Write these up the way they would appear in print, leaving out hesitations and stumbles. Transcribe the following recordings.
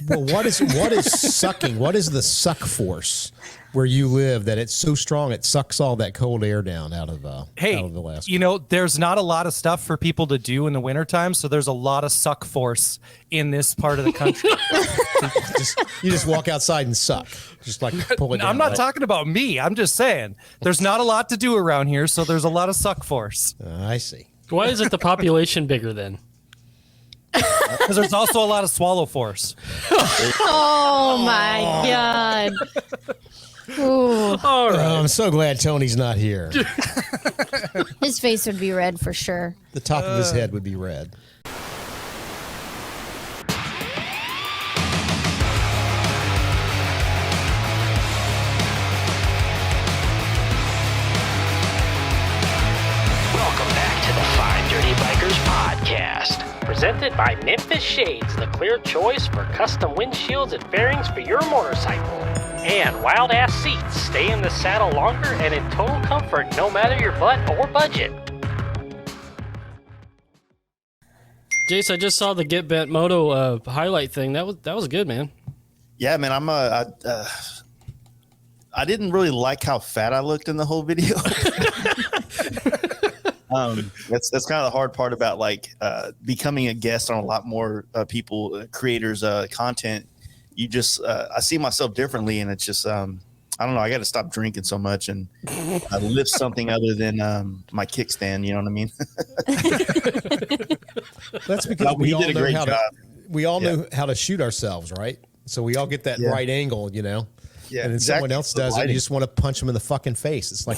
Well, what is sucking? What is the suck force where you live that it's so strong it sucks all that cold air down out of Alaska? You know, there's not a lot of stuff for people to do in the wintertime, so there's a lot of suck force in this part of the country. You just walk outside and suck. Just like pull it down. I'm not talking about me. I'm just saying there's not a lot to do around here, so there's a lot of suck force. I see. Why isn't the population bigger then? Because there's also a lot of swallow force. Oh my God. Ooh. All right. I'm so glad Tony's not here. His face would be red for sure. The top of his head would be red. Welcome back to the Five Dirty Bikers podcast. Presented by Memphis Shades, the clear choice for custom windshields and fairings for your motorcycle. And Wild Ass Seats, stay in the saddle longer and in total comfort no matter your butt or budget. Jace, I just saw the Get Bent Moto highlight thing. That was good, man. Yeah, man. I didn't really like how fat I looked in the whole video. That's kind of the hard part about becoming a guest on a lot more creators content. You just I see myself differently, and it's just I don't know. I got to stop drinking so much and lift something other than my kickstand. You know what I mean? That's because we all know how to shoot ourselves, right? So we all get that right angle, you know. Yeah, and then someone else does it, you just want to punch them in the fucking face. It's like,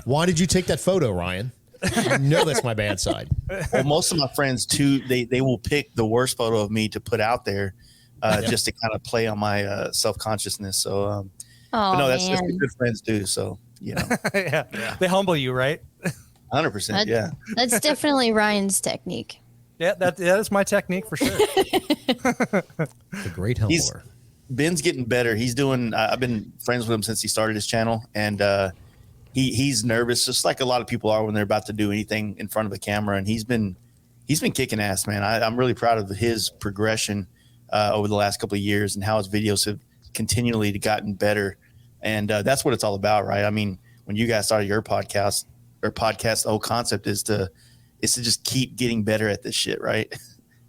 why did you take that photo, Ryan? You know that's my bad side. Well, most of my friends too, they will pick the worst photo of me to put out there, just to kind of play on my self-consciousness. So, but no, that's what good friends do. So, you know, yeah, they humble you, right? 100%. Yeah, that's definitely Ryan's technique. Yeah, that is my technique for sure. The great humbler. Ben's getting better. He's doing. I've been friends with him since he started his channel, and he's nervous, just like a lot of people are when they're about to do anything in front of a camera. And he's been kicking ass, man. I'm really proud of his progression over the last couple of years and how his videos have continually gotten better. And that's what it's all about, right? I mean, when you guys started your podcast, the whole concept is to just keep getting better at this shit, right?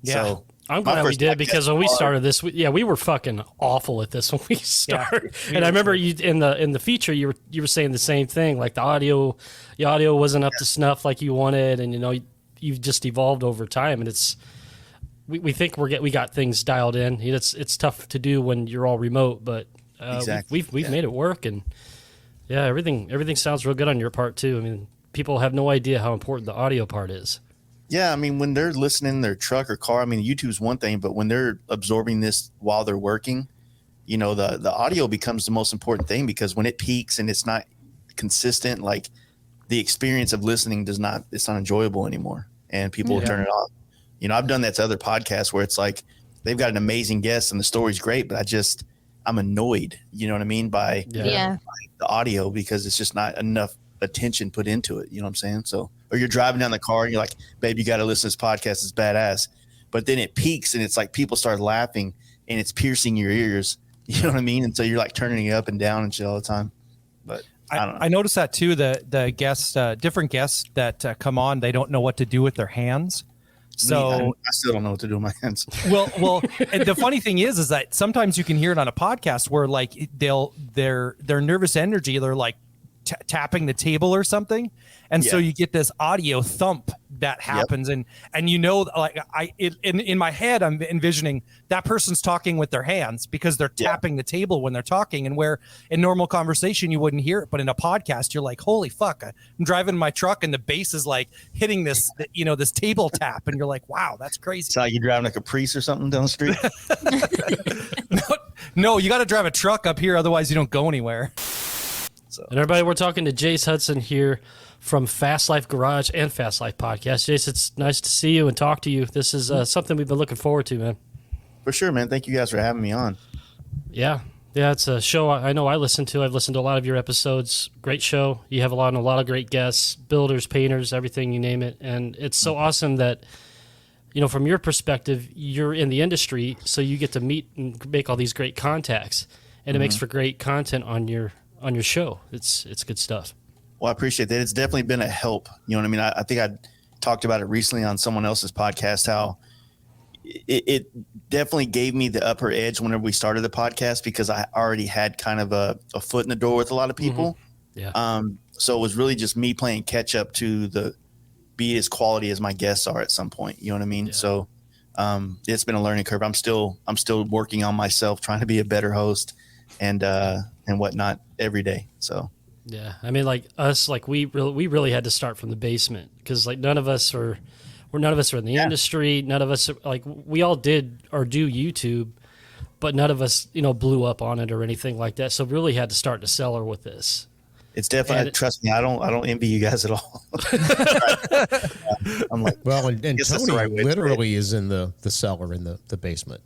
Yeah. So, I'm glad we did, because when we started this, we were fucking awful at this when we started. Yeah. And I remember you in the feature, you were saying the same thing, like the audio wasn't up to snuff like you wanted, and you know you've just evolved over time, and it's we think we got things dialed in. It's tough to do when you're all remote, but exactly. we've made it work, and yeah, everything sounds real good on your part too. I mean, people have no idea how important the audio part is. Yeah, I mean, when they're listening in their truck or car, I mean, YouTube's one thing, but when they're absorbing this while they're working, you know, the audio becomes the most important thing, because when it peaks and it's not consistent, like the experience of listening it's not enjoyable anymore, and people will turn it off. You know, I've done that to other podcasts where it's like they've got an amazing guest and the story's great, but I'm annoyed, you know what I mean, by the audio, because it's just not enough attention put into it. You know what I'm saying? So, or you're driving down the car and you're like, babe, you got to listen to this podcast. It's badass. But then it peaks and it's like people start laughing and it's piercing your ears. You know what I mean? And so you're like turning it up and down and shit all the time. But I don't know. I noticed that too. The guests, different guests that come on, they don't know what to do with their hands. So I still don't know what to do with my hands. Well, and the funny thing is that sometimes you can hear it on a podcast where like their nervous energy, they're like tapping the table or something, and so you get this audio thump that happens, and you know, like in my head I'm envisioning that person's talking with their hands because they're tapping the table when they're talking, and where in normal conversation you wouldn't hear it, but in a podcast you're like, holy fuck, I'm driving my truck and the bass is like hitting this, you know, this table tap, and you're like, wow, that's crazy. It's like you driving a Caprice or something down the street. No, you got to drive a truck up here, otherwise you don't go anywhere. So. And everybody, we're talking to Jace Hudson here from FastLife Garage and FastLife Podcast. Jace, it's nice to see you and talk to you. This is something we've been looking forward to, man. For sure, man. Thank you guys for having me on. Yeah, it's a show I know I listen to. I've listened to a lot of your episodes. Great show. You have a lot of great guests, builders, painters, everything, you name it. And it's so awesome that from your perspective, you're in the industry, so you get to meet and make all these great contacts, and it makes for great content on your show. It's good stuff. Well, I appreciate that. It's definitely been a help. You know what I mean? I think I talked about it recently on someone else's podcast, how it definitely gave me the upper edge whenever we started the podcast, because I already had kind of a foot in the door with a lot of people. Yeah. So it was really just me playing catch up to be as quality as my guests are at some point. You know what I mean? Yeah. So it's been a learning curve. I'm still working on myself, trying to be a better host and whatnot every day. So yeah, I mean, like us, like we really had to start from the basement, because like none of us are in the industry. None of us like, we all did or do YouTube, but none of us blew up on it or anything like that. So really had to start in the cellar with this. It's definitely, trust me, I don't envy you guys at all. I'm like, well, and Tony literally is in the cellar, in the basement.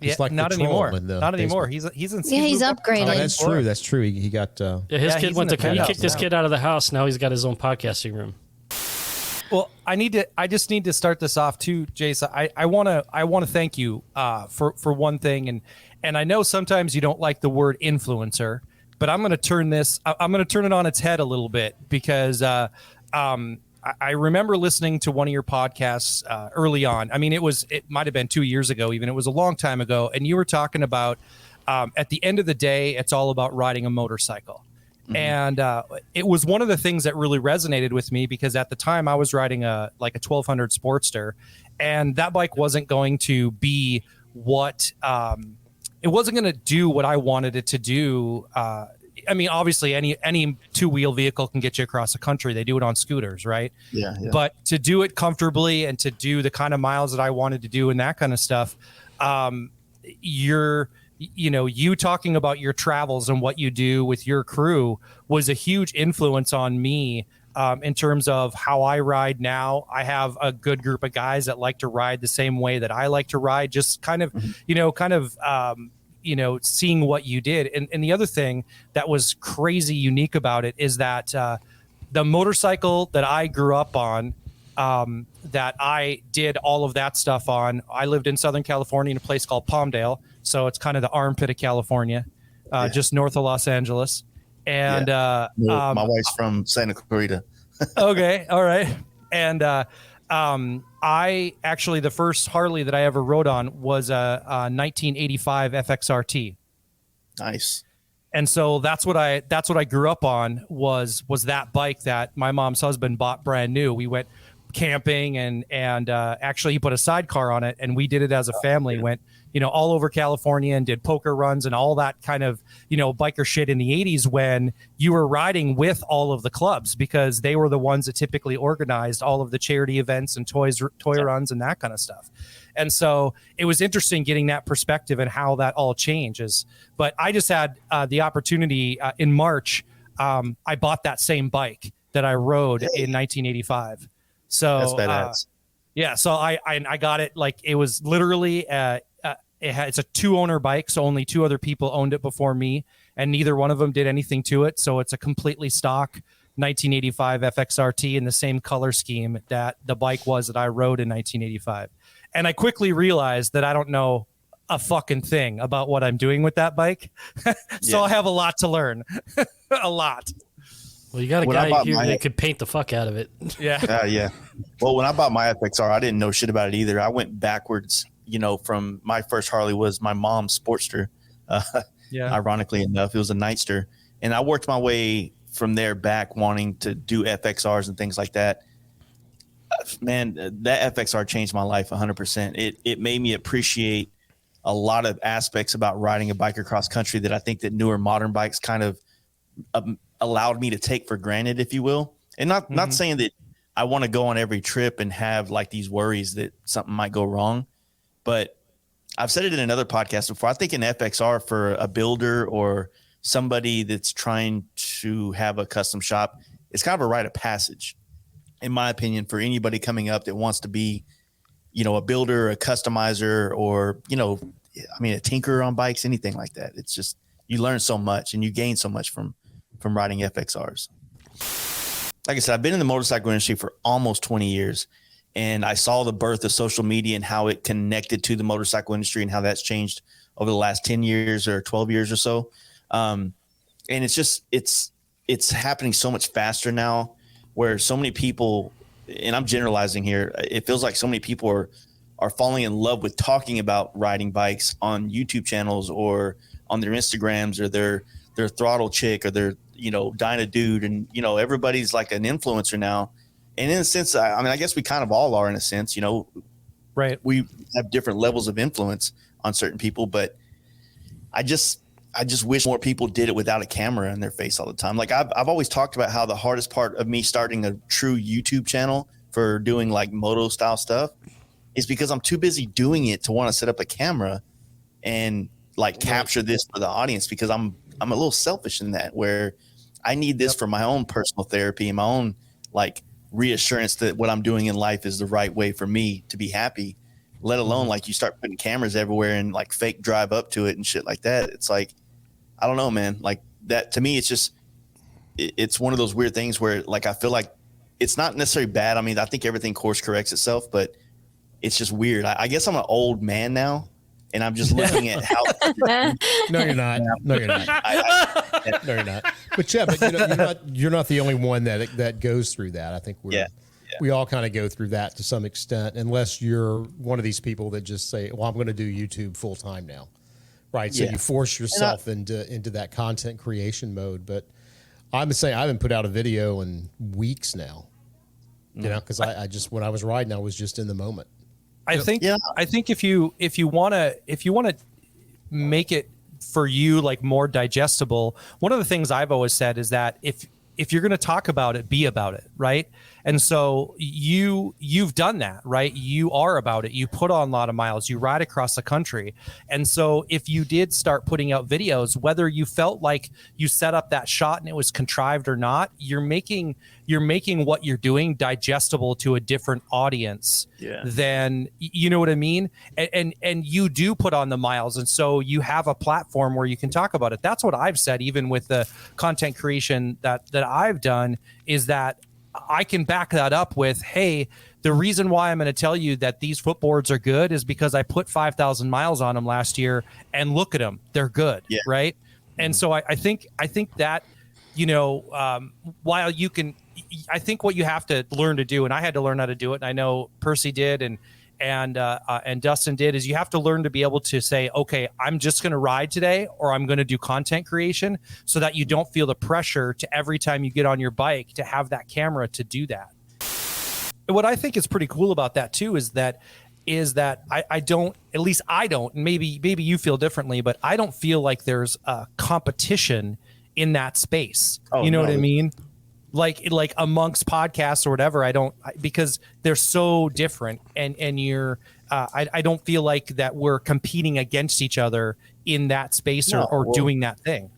He's like not anymore. Not anymore. He's upgraded. Oh, that's true. That's true. He got. His kid he kicked his kid out of the house. Now he's got his own podcasting room. Well, I just need to start this off too, Jace. I want to thank you for one thing, and I know sometimes you don't like the word influencer, but I'm going to turn it on its head a little bit, because I remember listening to one of your podcasts early on. I mean, it might have been 2 years ago, even. It was a long time ago, and you were talking about at the end of the day, it's all about riding a motorcycle. Mm-hmm. And it was one of the things that really resonated with me, because at the time I was riding a 1200 Sportster, and that bike wasn't going to be it wasn't going to do what I wanted it to do. I mean, obviously any two-wheel vehicle can get you across the country. They do it on scooters, right? Yeah. But to do it comfortably and to do the kind of miles that I wanted to do and that kind of stuff, you talking about your travels and what you do with your crew was a huge influence on me in terms of how I ride now. I have a good group of guys that like to ride the same way that I like to ride, just kind of, seeing what you did. And the other thing that was crazy unique about it is that the motorcycle that I grew up on, that I did all of that stuff on, I lived in Southern California in a place called Palmdale. So it's kind of the armpit of California, just north of Los Angeles. And my wife's from Santa Clarita. Okay. All right. And I actually, the first Harley that I ever rode on was a 1985 FXRT. Nice. And so that's what I grew up on was that bike that my mom's husband bought brand new. We went camping and actually he put a sidecar on it, and we did it as a family. Went all over California and did poker runs and all that kind of biker shit in the 80s, when you were riding with all of the clubs, because they were the ones that typically organized all of the charity events and toy runs and that kind of stuff. And so it was interesting getting that perspective and how that all changes. But I just had the opportunity in March. I bought that same bike that I rode in 1985. So that's badass. Yeah. So I got it. Like, it was literally it's a 2-owner bike. So only 2 other people owned it before me, and neither one of them did anything to it. So it's a completely stock 1985 FXRT in the same color scheme that the bike was that I rode in 1985. And I quickly realized that I don't know a fucking thing about what I'm doing with that bike. So I have a lot to learn. A lot. Well, you got a guy here that could paint the fuck out of it. Yeah. Yeah. Well, when I bought my FXR, I didn't know shit about it either. I went backwards, from my first Harley was my mom's Sportster. Ironically enough, it was a Nightster. And I worked my way from there back, wanting to do FXRs and things like that. Man, that FXR changed my life 100%. It made me appreciate a lot of aspects about riding a bike across country that I think that newer modern bikes kind of allowed me to take for granted, if you will. And not saying that I want to go on every trip and have like these worries that something might go wrong, but I've said it in another podcast before. I think an FXR for a builder or somebody that's trying to have a custom shop, it's kind of a rite of passage, in my opinion, for anybody coming up that wants to be, a builder, a customizer, or, a tinkerer on bikes, anything like that. It's just, you learn so much and you gain so much from riding FXRs. Like I said, I've been in the motorcycle industry for almost 20 years. and I saw the birth of social media and how it connected to the motorcycle industry and how that's changed over the last 10 years or 12 years or so. And it's just, it's happening so much faster now, where so many people, and I'm generalizing here, it feels like so many people are falling in love with talking about riding bikes on YouTube channels or on their Instagrams or their throttle chick or their, Dyna dude. And, everybody's like an influencer now. And in a sense, I guess we kind of all are in a sense, right. We have different levels of influence on certain people, but I just wish more people did it without a camera in their face all the time. Like I've always talked about how the hardest part of me starting a true YouTube channel for doing like moto style stuff is because I'm too busy doing it to want to set up a camera and like capture this for the audience, because I'm a little selfish in that, where I need this for my own personal therapy and my own like reassurance that what I'm doing in life is the right way for me to be happy, let alone like you start putting cameras everywhere and like fake drive up to it and shit like that. It's like, I don't know, man. Like that to me, it's just, it's one of those weird things where like, I feel like it's not necessarily bad. I mean, I think everything course corrects itself, but it's just weird. I guess I'm an old man now, and I'm just looking at how. No, you're not. No, you're not. No, you're not. But yeah, but you're not the only one that goes through that. I think we all kind of go through that to some extent, unless you're one of these people that just say, "Well, I'm going to do YouTube full time now," right? So you force yourself into that content creation mode. But I'm saying I haven't put out a video in weeks now, because I just, when I was riding, I was just in the moment. I think if you want to make it for you like more digestible, one of the things I've always said is that if you're going to talk about it, be about it, right? And so you've done that, right? You are about it. You put on a lot of miles. You ride across the country. And so if you did start putting out videos, whether you felt like you set up that shot and it was contrived or not, you're making what you're doing digestible to a different audience than, you know what I mean? And you do put on the miles. And so you have a platform where you can talk about it. That's what I've said, even with the content creation that I've done, is that I can back that up with, hey, the reason why I'm going to tell you that these footboards are good is because I put 5,000 miles on them last year, and look at them, they're good, right? And so I think that, while you can, I think what you have to learn to do, and I had to learn how to do it, and I know Percy did, and Dustin did, is you have to learn to be able to say, okay, I'm just going to ride today, or I'm going to do content creation, so that you don't feel the pressure to every time you get on your bike to have that camera to do that. What I think is pretty cool about that too is that I don't, at least I don't, maybe you feel differently, but I don't feel like there's a competition in that space. You know what I mean? Like amongst podcasts or whatever, because they're so different, and you're, I don't feel like that we're competing against each other in that space or doing that thing.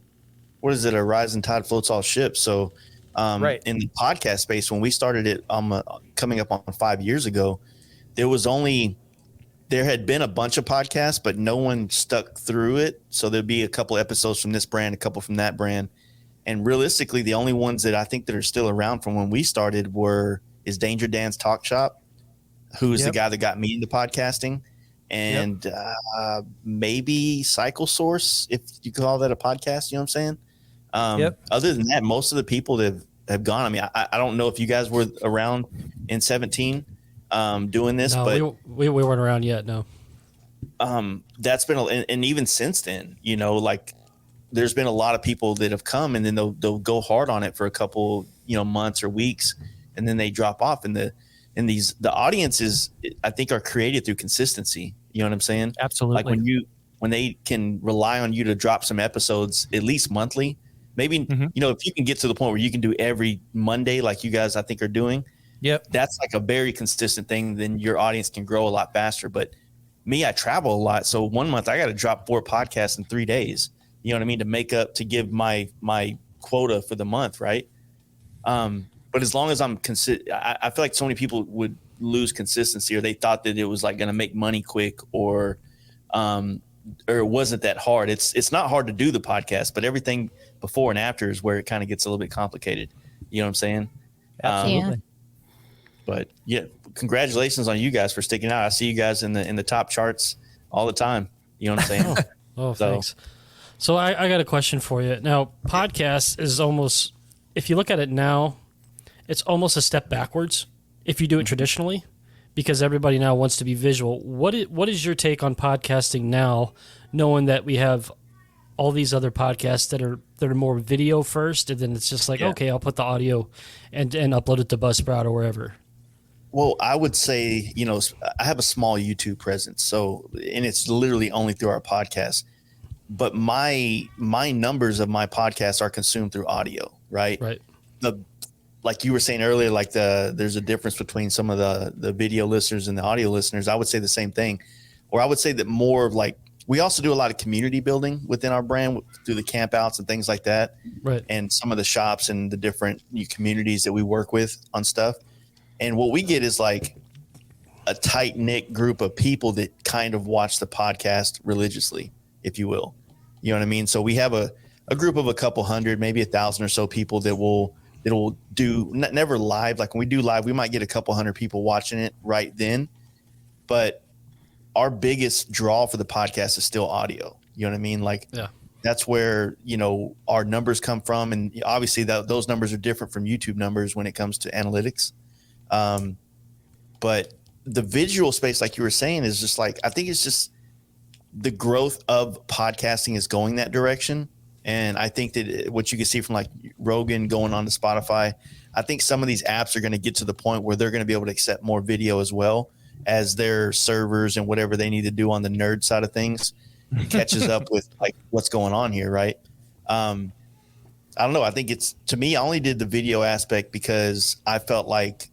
What is it? A rising tide floats all ships. So, right. In the podcast space, when we started it, coming up on 5 years ago, there had been a bunch of podcasts, but no one stuck through it. So there'd be a couple episodes from this brand, a couple from that brand. And realistically, the only ones that I think that are still around from when we started is Danger Dan's Talk Shop, who's the guy that got me into podcasting, and maybe Cycle Source, if you call that a podcast, you know what I'm saying? Other than that, most of the people that have gone, I mean, I don't know if you guys were around in 2017 doing this, but we weren't around yet. No. That's been, and even since then, there's been a lot of people that have come, and then they'll go hard on it for a couple, months or weeks, and then they drop off. And the audiences, I think, are created through consistency. You know what I'm saying? Absolutely. Like when they can rely on you to drop some episodes at least monthly, maybe, if you can get to the point where you can do every Monday, like you guys, I think, are doing. Yep. That's like a very consistent thing. Then your audience can grow a lot faster. But me, I travel a lot. So 1 month I got to drop 4 podcasts in 3 days. You know what I mean? To give my quota for the month, right? But as long as I'm I feel like so many people would lose consistency, or they thought that it was like going to make money quick, or it wasn't that hard. It's not hard to do the podcast, but everything before and after is where it kind of gets a little bit complicated. You know what I'm saying? Absolutely. But yeah, congratulations on you guys for sticking out. I see you guys in the top charts all the time. You know what I'm saying? Thanks. So I got a question for you. Now, podcast is almost, if you look at it now, it's almost a step backwards if you do it traditionally, because everybody now wants to be visual. What is your take on podcasting now, knowing that we have all these other podcasts that are more video first, and then it's just like, okay, I'll put the audio and upload it to Buzzsprout or wherever? Well, I would say, I have a small YouTube presence, and it's literally only through our podcast. But my numbers of my podcast are consumed through audio, right? Right. Like you were saying earlier, like there's a difference between some of the video listeners and the audio listeners. I would say the same thing, or I would say that more of like, we also do a lot of community building within our brand through the campouts and things like that. Right. And some of the shops and the different communities that we work with on stuff. And what we get is like a tight knit group of people that kind of watch the podcast religiously, if you will. You know what I mean? So we have a group of a couple hundred, maybe 1,000 or so people that will do never live. Like when we do live, we might get a couple hundred people watching it right then. But our biggest draw for the podcast is still audio. You know what I mean? Like, that's where, our numbers come from. And obviously those numbers are different from YouTube numbers when it comes to analytics. But the visual space, like you were saying, is just like, I think it's just the growth of podcasting is going that direction. And I think that what you can see from like Rogan going on to Spotify, I think some of these apps are going to get to the point where they're going to be able to accept more video as well as their servers and whatever they need to do on the nerd side of things catches up with like what's going on here. Right. I don't know. I think to me, I only did the video aspect because I felt like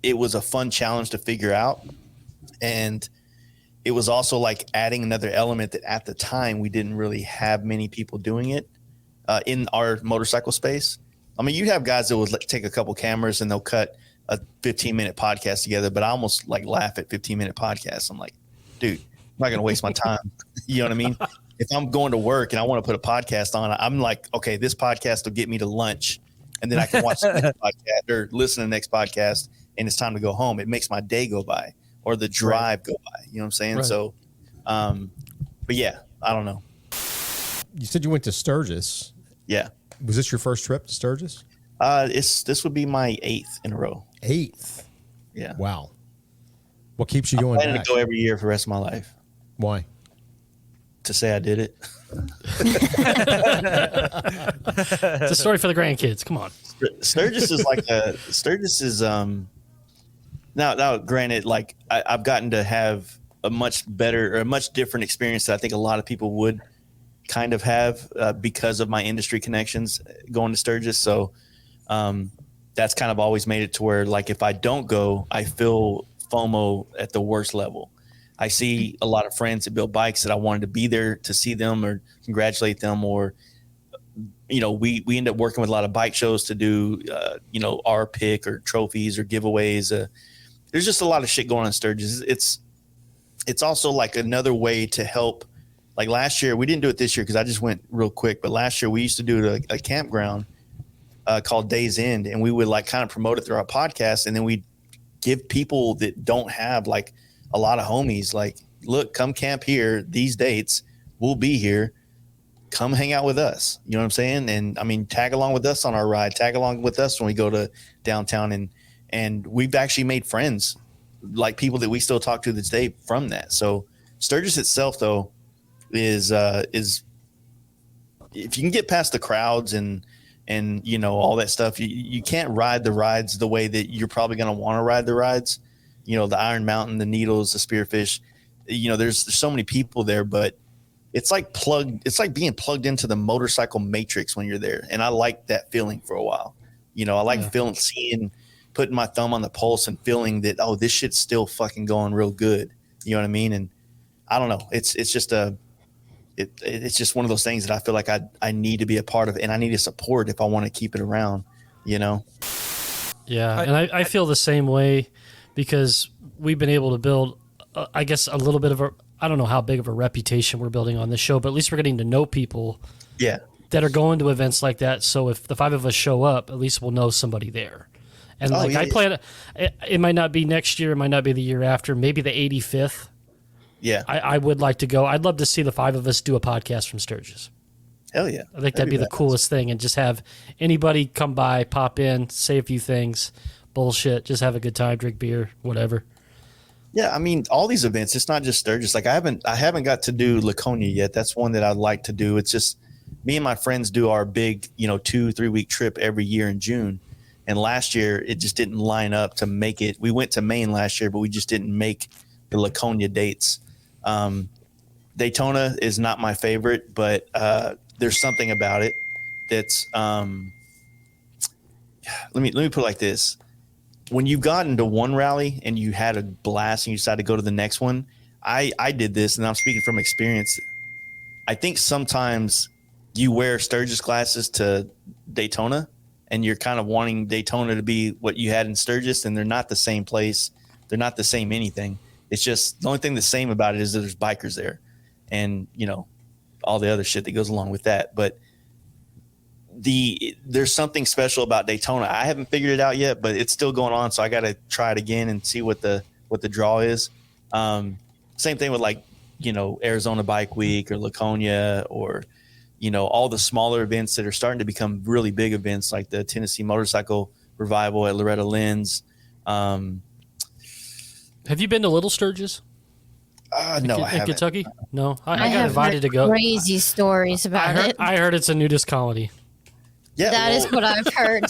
it was a fun challenge to figure out. And it was also like adding another element that at the time we didn't really have many people doing it in our motorcycle space. I mean, you have guys that would take a couple cameras and they'll cut a 15-minute podcast together, but I almost like laugh at 15-minute podcasts. I'm like, dude, I'm not going to waste my time. You know what I mean? If I'm going to work and I want to put a podcast on, I'm like, okay, this podcast will get me to lunch and then I can watch the next podcast or listen to the next podcast and it's time to go home. It makes my day go by or the drive go by. You know what I'm saying? Right. So, but yeah, I don't know. You said you went to Sturgis. Yeah. Was this your first trip to Sturgis? This would be my 8th in a row. 8th? Yeah. Wow. What keeps you going back? I'm planning to go every year for the rest of my life. Why? To say I did it. It's a story for the grandkids. Come on. Sturgis is now granted, like I've gotten to have a much better or a much different experience that I think a lot of people would kind of have because of my industry connections going to Sturgis. So that's kind of always made it to where, like, if I don't go, I feel FOMO at the worst level. I see a lot of friends that build bikes that I wanted to be there to see them or congratulate them, or, we end up working with a lot of bike shows to do, our pick or trophies or giveaways. There's just a lot of shit going on in Sturgis. It's also like another way to help. Like last year, we didn't do it this year because I just went real quick. But last year we used to do a campground called Days End, and we would like kind of promote it through our podcast, and then we'd give people that don't have like a lot of homies, like, look, come camp here these dates. We'll be here. Come hang out with us. You know what I'm saying? And I mean, tag along with us on our ride. Tag along with us when we go to downtown, and we've actually made friends, like people that we still talk to this day from that. So Sturgis itself, though, is if you can get past the crowds and all that stuff, you can't ride the rides the way that you're probably going to want to ride the rides. The Iron Mountain, the Needles, the Spearfish. There's so many people there, but it's like being plugged into the motorcycle matrix when you're there. And I like that feeling for a while. I like putting my thumb on the pulse and feeling that, oh, this shit's still fucking going real good. You know what I mean? And I don't know. It's just it's just one of those things that I feel like I need to be a part of, and I need to support if I want to keep it around, Yeah. And I feel the same way, because we've been able to build, I guess, a little bit of I don't know how big of a reputation we're building on this show, but at least we're getting to know people that are going to events like that. So if the 5 of us show up, at least we'll know somebody there. And I plan. It might not be next year. It might not be the year after. Maybe the 85th. Yeah, I would like to go. I'd love to see the 5 of us do a podcast from Sturgis. Hell yeah! I think that'd be the coolest thing, and just have anybody come by, pop in, say a few things, bullshit, just have a good time, drink beer, whatever. Yeah, I mean, all these events. It's not just Sturgis. Like I haven't got to do Laconia yet. That's one that I'd like to do. It's just me and my friends do our big, 2-3 week trip every year in June. And last year it just didn't line up to make it. We went to Maine last year, but we just didn't make the Laconia dates. Daytona is not my favorite, but there's something about it that's let me put it like this. When you got into one rally and you had a blast and you decided to go to the next one, I did this, and I'm speaking from experience. I think sometimes you wear Sturgis glasses to Daytona and you're kind of wanting Daytona to be what you had in Sturgis, and they're not the same place. They're not the same anything. It's just the only thing the same about it is that there's bikers there and, all the other shit that goes along with that. But there's something special about Daytona. I haven't figured it out yet, but it's still going on. So I got to try it again and see what the draw is. Same thing with Arizona Bike Week or Laconia or, all the smaller events that are starting to become really big events like the Tennessee Motorcycle Revival at Loretta Lynn's. Have you been to Little Sturgis? No, I haven't. In Kentucky? No, I got have invited heard to go. Crazy stories about it. I heard it's a nudist colony. Yeah, That is what I've heard.